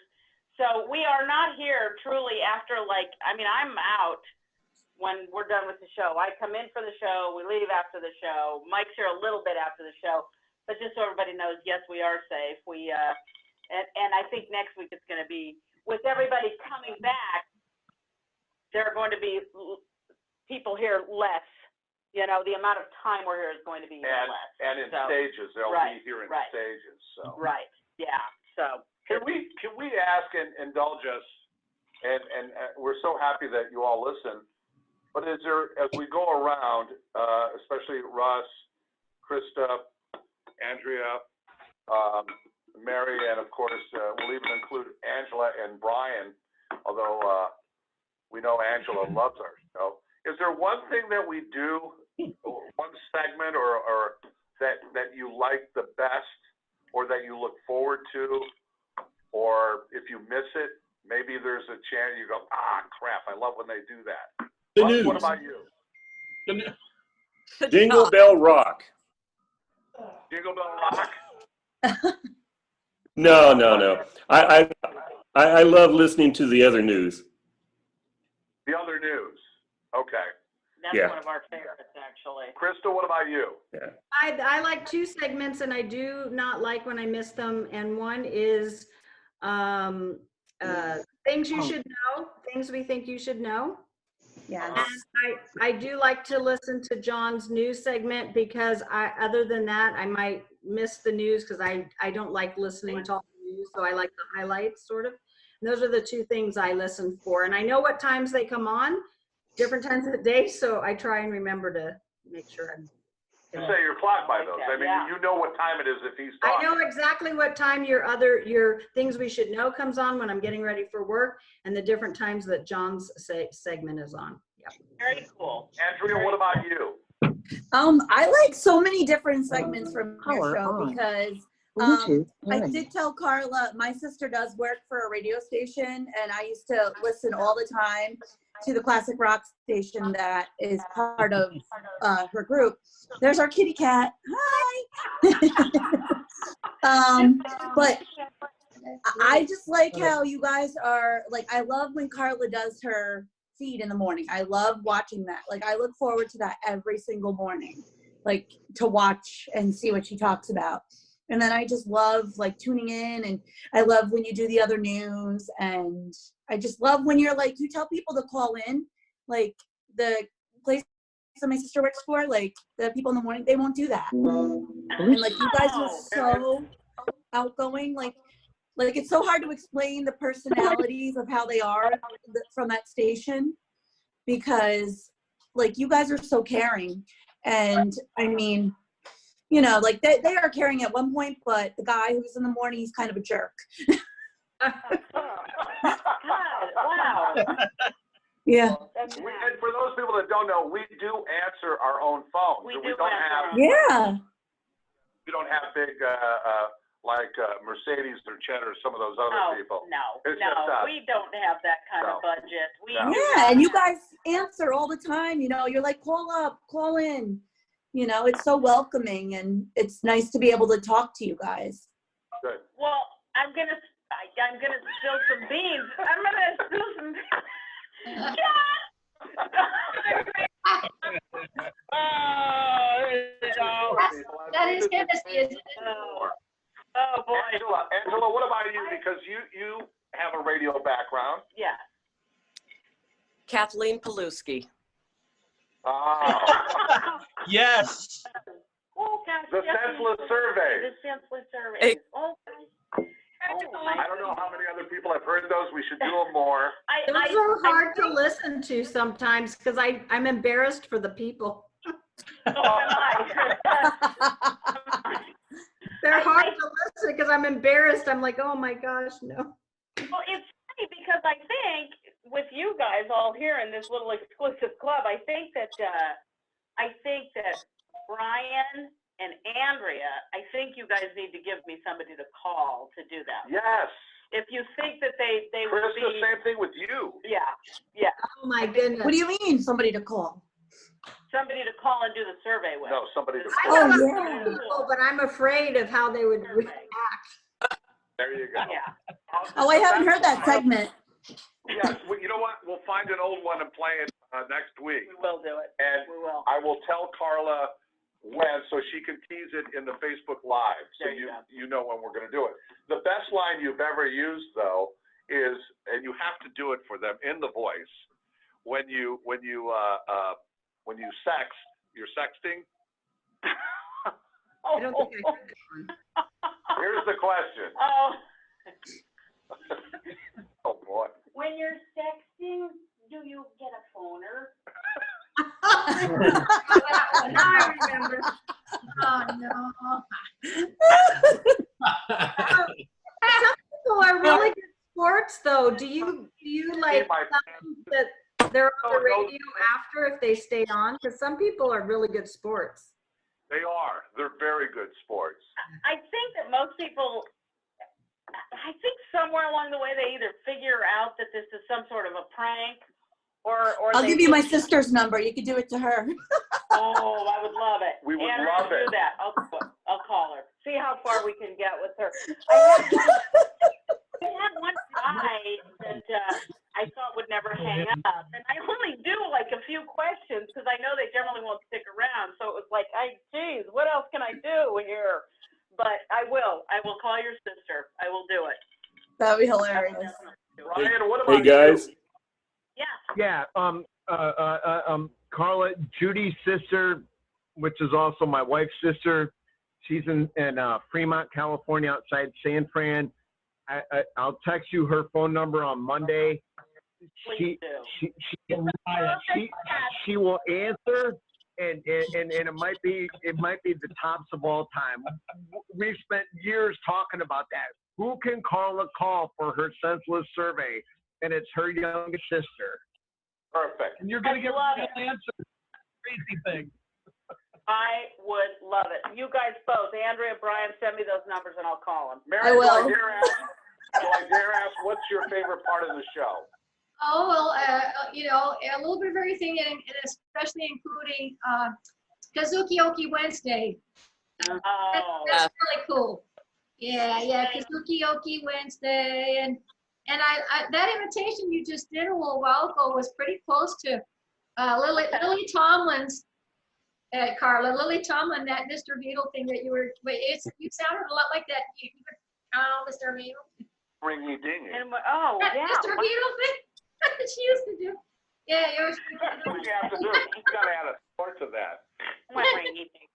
So we are not here truly after I'm out when we're done with the show. I come in for the show, we leave after the show. Mike's here a little bit after the show, but just so everybody knows, yes, we are safe. And I think next week it's going to be, with everybody coming back, there are going to be people here less. You know, the amount of time we're here is going to be less. And in stages, they'll be here in stages. So. Right. Yeah. So. Can we ask and indulge us? And we're so happy that you all listen. But is there, as we go around, especially Russ, Krista, Andrea, Mary, and of course, we'll even include Angela and Brian, although we know Angela loves our show. Is there one thing that we do, one segment or that you like the best, or that you look forward to, or if you miss it, maybe there's a chance you go, crap, I love when they do that. The Russ, news. what about you? Jingle Bell Rock. Jingle Bell Rock? No. I love listening to the other news. The other news. Okay. That's one of our favorites, actually. Krista, what about you? Yeah. I like two segments, and I do not like when I miss them. And one is things you should know, things we think you should know. Yes. And I do like to listen to John's news segment because other than that, I might miss the news because I don't like listening to all the news, so I like the highlights sort of. And those are the two things I listen for. And I know what times they come on, different times of the day, so I try and remember to make sure I'm. You say your clock by those. I mean, you know what time it is if he's talking. I know exactly what time your things we should know comes on when I'm getting ready for work, and the different times that John's segment is on. Yep. Very cool. Andrea, what about you? I like so many different segments from your show because I did tell Carla, my sister does work for a radio station, and I used to listen all the time to the classic rock station that is part of her group. There's our kitty cat. Hi. But I just like how you guys are, like, I love when Carla does her feed in the morning. I love watching that. Like, I look forward to that every single morning, like, to watch and see what she talks about. And then I just love, like, tuning in, and I love when you do the other news, and I just love when you're, like, you tell people to call in, like, the place that my sister works for, like, the people in the morning, they won't do that. And, like, you guys are so outgoing, like it's so hard to explain the personalities of how they are from that station, because, like, you guys are so caring. And I mean, you know, like, they are caring at one point, but the guy who's in the morning, he's kind of a jerk. Wow. Yeah. And for those people that don't know, we do answer our own phones. We don't have big like Mercedes or Chet or some of those other people. No, It's just us. we don't have that kind of budget. Yeah, and you guys answer all the time. You know, you're like, call up, call in. You know, it's so welcoming, and it's nice to be able to talk to you guys. Good. Well, I'm gonna spill some beans. I'm gonna spill some beans. That is Hennessy, isn't it? Oh boy. Angela, what about you? Because you have a radio background. Yeah. Kathleen Palouse. Yes. Oh, gosh, The senseless survey. The senseless survey. Oh, I don't know how many other people have heard those. We should do them more. Those are hard to listen to sometimes because I'm embarrassed for the people. They're hard to listen because I'm embarrassed. I'm like, oh my gosh, no. Well, it's funny because I think with you guys all here in this little exclusive club, I think that Brian and Andrea, I think you guys need to give me somebody to call to do that. Yes. If you think that they would Chris, be. the same thing with you. Yeah, yeah. Oh my goodness. What do you mean, somebody to call? Somebody to call and do the survey with. No, somebody to I call. know Oh, some yeah. people, but I'm afraid of how they would react. There you go. Yeah. Oh, I haven't heard that segment. Yes, well, you know what? We'll find an old one and play it next week. We will do it. And We will. I will tell Carla when, so she can tease it in the Facebook Live, so There you go. you know when we're going to do it. The best line you've ever used, though, is, and you have to do it for them in the voice, when you sex, you're sexting. I don't think I heard that one. Here's the question. Oh. Oh boy. When you're sexting, do you get a phoner? Now I remember. Oh no. Some people are really good sports though. Do you like something that they're on the radio after if they stay on? Because some people are really good sports. They are. They're very good sports. I think that most people, I think somewhere along the way they either figure out that this is some sort of a prank, or I'll they give you my just- sister's number. You could do it to her. Oh, I would love it. We would Andrea, love do it. that. I'll call her. See how far we can get with her. I had one guy that I thought would never hang up, and I only do like a few questions because I know they generally won't stick around. So it was like, geez, what else can I do here? But I will call your sister. I will do it. That'd be hilarious. Ryan, what about Hey guys, Yeah. Yeah. Carla, Judy's sister, which is also my wife's sister, she's in Fremont, California, outside San Fran. I'll text you her phone number on Monday. Please do. She will answer, and it might be the tops of all time. We've spent years talking about that. Who can Carla call for her senseless survey? And it's her youngest sister. Perfect. And you're gonna get love real it. answers. Crazy thing. I would love it. You guys both, Andrea, Brian, send me those numbers and I'll call them. Mary, I will. do I dare ask, what's your favorite part of the show? Oh, well, you know, a little bit of everything, and especially including Kazuki Wednesday. Oh. That's really cool. Yeah, Kazuki Wednesday, and I that invitation you just did a little while ago was pretty close to Lily Tomlin's. Carla, Lily Tomlin, that Mr. Beetle thing that you sounded a lot like that. Mr. Beetle. Ringy dingy. Oh, That yeah. Mr. Beetle thing that she used to do. Yeah, it was. That's what you have to do. You've got to add a part to that. My Ringy thing.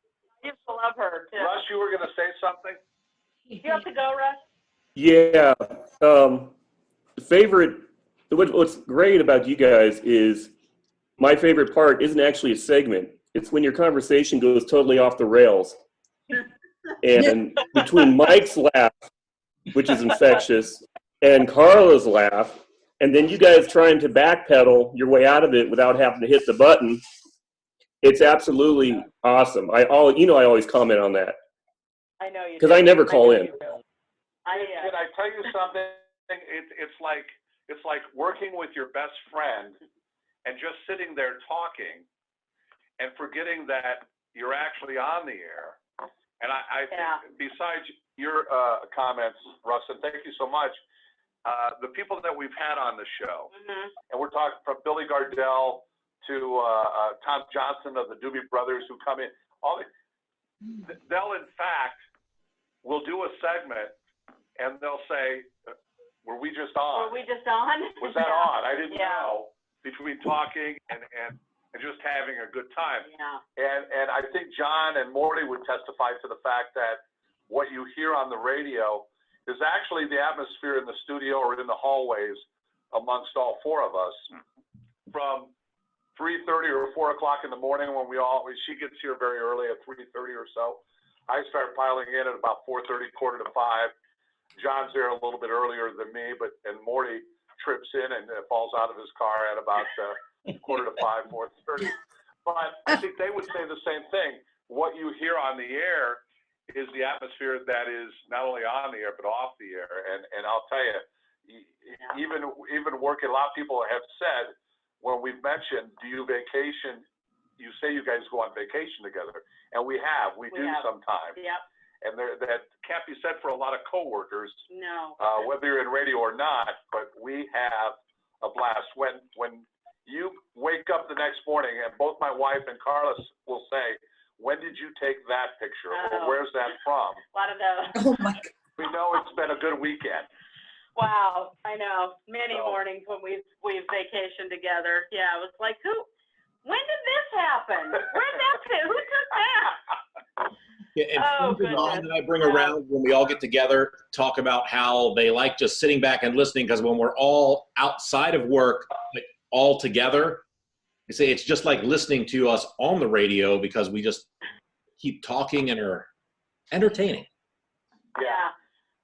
I used to love her too. Russ, you were going to say something? You have to go, Russ? yeah. What's great about you guys is my favorite part isn't actually a segment. It's when your conversation goes totally off the rails. And between Mike's laugh, which is infectious, and Carla's laugh, and then you guys trying to backpedal your way out of it without having to hit the button, it's absolutely awesome. I always comment on that. I know you do. Because I never call in. Can I tell you something? It's like working with your best friend and just sitting there talking and forgetting that you're actually on the air. And I think besides your comments, Russ, and thank you so much, the people that we've had on the show, and we're talking from Billy Gardell to Tom Johnson of the Doobie Brothers who come in, they'll in fact will do a segment and they'll say, were we just on? Were we just on? Was that on? I didn't know. Between talking and just having a good time. Yeah. And I think John and Morty would testify to the fact that what you hear on the radio is actually the atmosphere in the studio or in the hallways amongst all four of us from 3:30 or 4 o'clock in the morning when she gets here very early at 3:30 or so, I start piling in at about 4:30, 4:45. John's there a little bit earlier than me, and Morty trips in and falls out of his car at about 4:45, 4:30. But I think they would say the same thing. What you hear on the air is the atmosphere that is not only on the air but off the air. And I'll tell you, even working, a lot of people have said when we've mentioned, do you vacation? You say you guys go on vacation together, and we do sometimes. Yep. And that can't be said for a lot of coworkers. No. Whether you're in radio or not, but we have a blast. When you wake up the next morning, and both my wife and Carlas will say, "When did you take that picture?" Or "Where's that from?" A lot of those. Oh my God. We know it's been a good weekend. Wow, I know. Many mornings when we've vacationed together. Yeah, it was like, when did this happen? Where'd that fit? Who took that? Yeah, and John and I bring around when we all get together, talk about how they like just sitting back and listening, because when we're all outside of work, like, all together, you say it's just like listening to us on the radio, because we just keep talking and are entertaining. Yeah.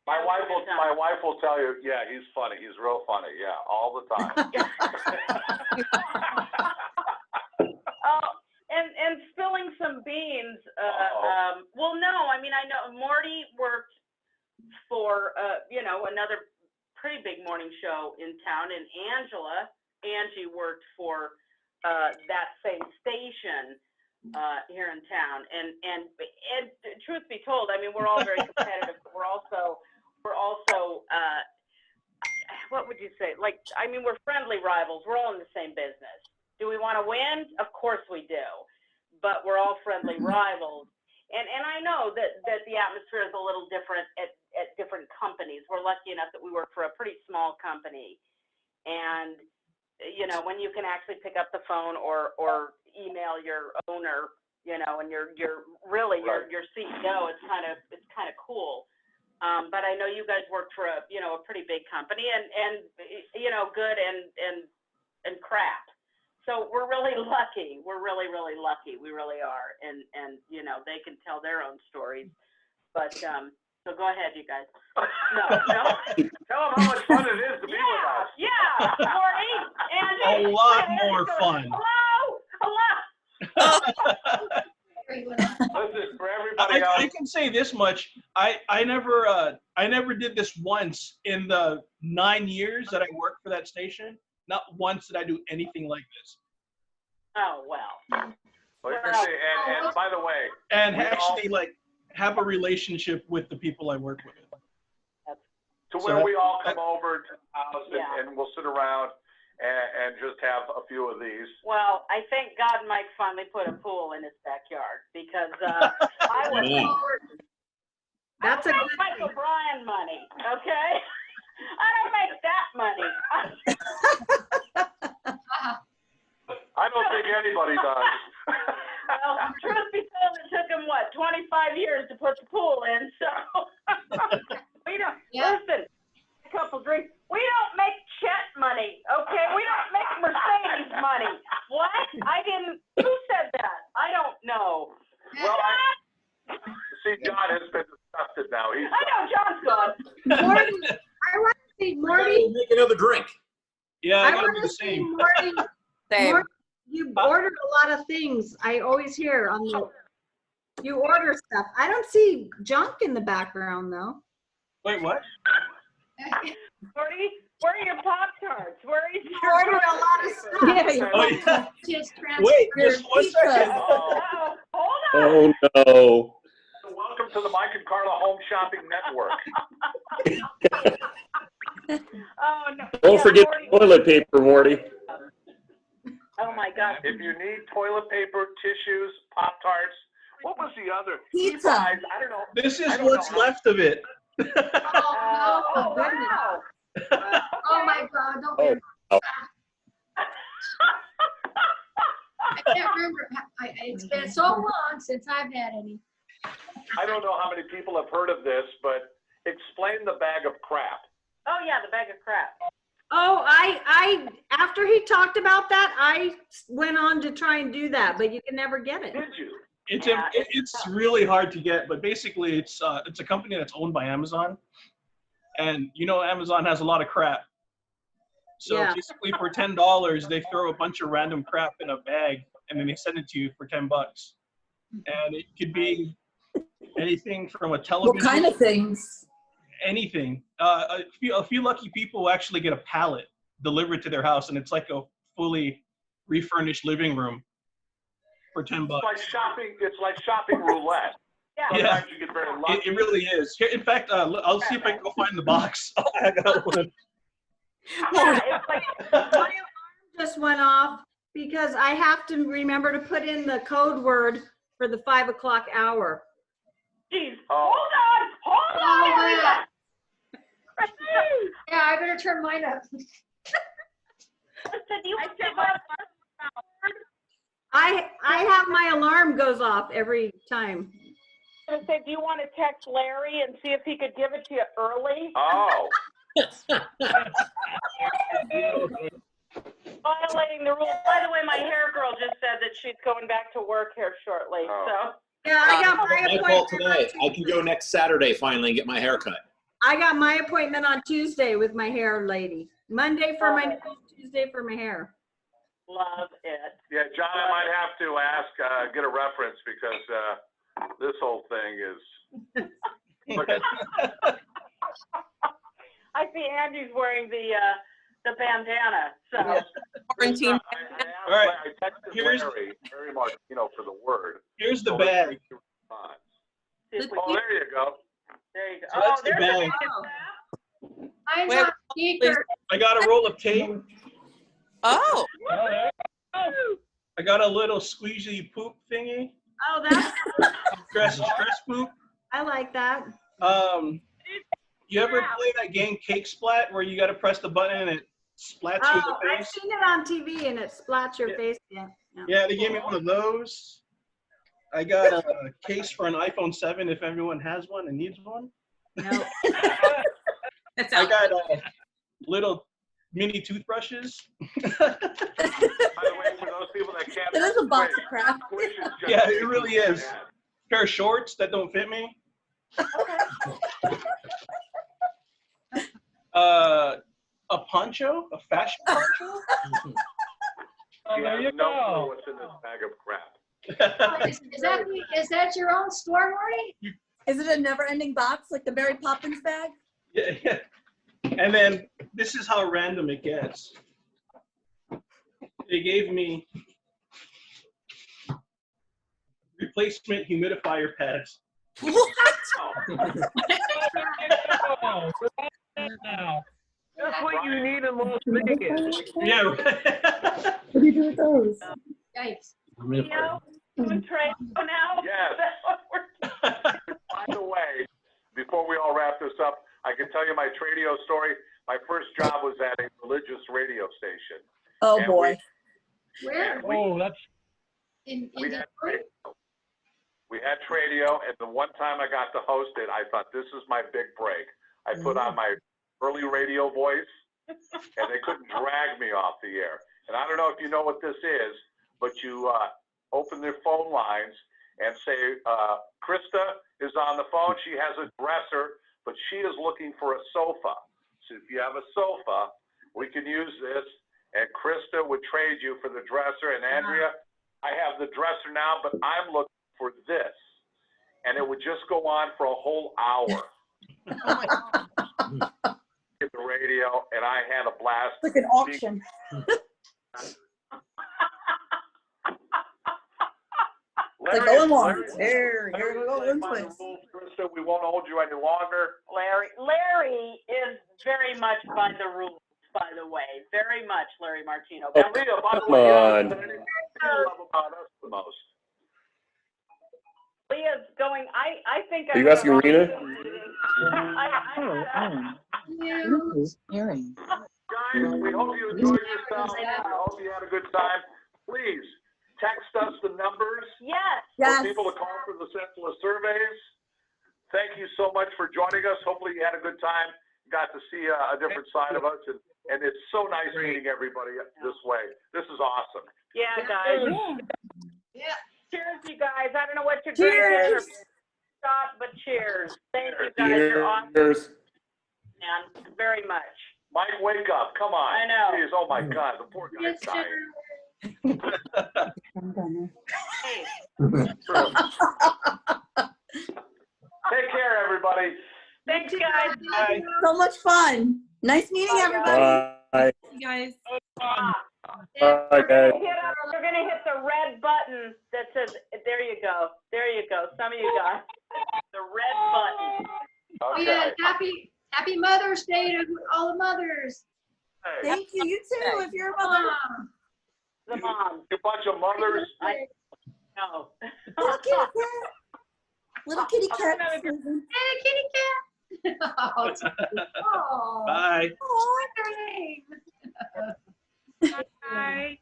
My wife will tell you, yeah, he's funny. He's real funny. Yeah, all the time. And spilling some beans. Well, no, I mean, I know Morty worked for, another pretty big morning show in town, and Angie worked for that same station here in town. And truth be told, I mean, we're all very competitive, but we're also what would you say? Like, I mean, we're friendly rivals. We're all in the same business. Do we want to win? Of course we do. But we're all friendly rivals. And I know that the atmosphere is a little different at different companies. We're lucky enough that we work for a pretty small company. And, when you can actually pick up the phone or email your owner, and your CEO, it's kind of cool. But I know you guys work for a pretty big company and good and crap. So we're really lucky. We're really, really lucky. We really are. And they can tell their own stories. But so go ahead, you guys. No. Tell them how much fun it is to be with us. Yeah, Morty, Angie. A lot more fun. Hello. Listen, for everybody else. I can say this much. I never did this once in the 9 years that I worked for that station. Not once did I do anything like this. Oh, well. And by the way. And actually, have a relationship with the people I work with. To where we all come over to the house and we'll sit around and just have a few of these. Well, I thank God Mike finally put a pool in his backyard, because I was That's a good Michael Bryan money, okay? I don't make that money. I don't think anybody does. Well, truth be told, it took him, 25 years to put the pool in, so. We don't, listen, a couple drinks. We don't make Chet money, okay? We don't make Mercedes money. What? Who said that? I don't know. Well, see, John has been disgusted now. I know, John's gone. Morty, I want to see Morty. Make another drink. Yeah, I I gotta want do to the see same. Morty. Same. Morty, You ordered a lot of things. I always hear you order stuff. I don't see junk in the background though. Wait, what? Morty, where are your Pop-Tarts? Where are your ordered a lot of stuff. Oh, yeah. Just Wait, just 1 second. Hold on. Oh, no. Welcome to the Mike and Carla Home Shopping Network. Oh, no. Don't forget toilet paper, Morty. Oh, my God. If you need toilet paper, tissues, Pop-Tarts, what was the other? Pizza. I don't know. This is what's left of it. Oh, wow. Oh my God! Don't Oh. I can't remember. It's been so long since I've had any. I don't know how many people have heard of this, but explain the bag of crap. Oh, yeah, the bag of crap. Oh, I after he talked about that, I went on to try and do that, but you can never get it. Did you? It's really hard to get, but basically it's a company that's owned by Amazon, and you know Amazon has a lot of crap. So Yeah. basically for $10, they throw a bunch of random crap in a bag, and then they send it to you for $10. And it could be anything from a television. What kind of things? Anything. A few lucky people will actually get a pallet delivered to their house, and it's like a fully refurnished living room for $10. It's like shopping roulette. Sometimes you get very lucky. It really is. Here, in fact, I'll see if I can go find the box. I got one. Yeah, it's like my alarm just went off because I have to remember to put in the code word for the 5 o'clock hour. Jeez, hold on. Yeah, I better turn mine up. I have my alarm goes off every time. I was gonna say, do you want to text Larry and see if he could give it to you early? Oh. Violating the rules. By the way, my hair girl just said that she's going back to work here shortly. So yeah, I got my My call today. I can go next Saturday finally and get my hair cut. I got my appointment on Tuesday with my hair lady. Monday for my nails, Tuesday for my hair. Love it. Yeah, John, I might have to ask, get a reference because this whole thing is. I see Andy's wearing the bandana. So Quarantine. All right. I texted Larry Martino for the word. Here's the bag. Oh, there you go. There you go. So that's the bag. Mine's on speaker. I got a roll of tape. Oh. I got a little squeezy poop thingy. Oh, that's Stress poop. I like that. You ever play that game Cake Splat where you got to press the button and it splats you in Oh, the I've face? seen it on TV and it splats your face. Yeah. Yeah, they gave me one of those. I got a case for an iPhone 7 if everyone has one and needs one. No. I got little mini toothbrushes. By the way, for those people that can't. It is a box of crap. Yeah, it really is. Pair of shorts that don't fit me. A poncho, a fashion poncho. You have no clue what's in this bag of crap. Is that your own store, Marty? Is it a never-ending box like the Mary Poppins bag? Yeah. And then this is how random it gets. They gave me replacement humidifier pads. That's what you need in Las Vegas. Yeah. What do you do with those? Yikes. Trade now? Yes. By the way, before we all wrap this up, I can tell you my Tradio story. My first job was at a religious radio station. Oh, And boy. Where? We had Tradio, and the one time I got to host it, I thought, this is my big break. I put on my early radio voice, and they couldn't drag me off the air. And I don't know if you know what this is, but you open their phone lines and say, Krista is on the phone. She has a dresser, but she is looking for a sofa. So if you have a sofa, we can use this. And Krista would trade you for the dresser. And Andrea, I have the dresser now, but I'm looking for this. And it would just go on for a whole hour. Get the radio, and I had a blast. Like an auction. Like going long. There, you're going place. Krista, we won't hold you any longer. Larry is very much by the rules, by the way. Very much, Larry Martino. Oh, And Leah, by the come way, on. what do you love about us the most? Leah's going, I think Are you asking Rena? Guys, we hope you enjoyed yourself. I hope you had a good time. Please text us the numbers for people to call for the senseless surveys. Thank you so much for joining us. Hopefully you had a good time. Got to see a different side of us, and it's so nice meeting everybody this way. This is awesome. Yeah, guys. Yeah. Cheers, you guys. I don't know what you're drinking or stop, but cheers. Thank you guys. You're awesome, Cheers. man. Very much. Mike, wake up. Come on. I know. Jeez, oh my God, the poor guy's dying. Take care, everybody. Thanks, guys. Bye. So much fun. Nice meeting everybody. Bye. You guys. Bye, We're guys. gonna hit the red button that says, there you go. There you go. Some of you guys. The red button. Oh Okay. yeah, happy Mother's Day to all the mothers. Hey, Thank you. You too, if you're a mother. The mom. you bunch of mothers. No. Little kitty cat. Little kitty cat. Hey, kitty cat. Oh, Bye. what's her name? Bye.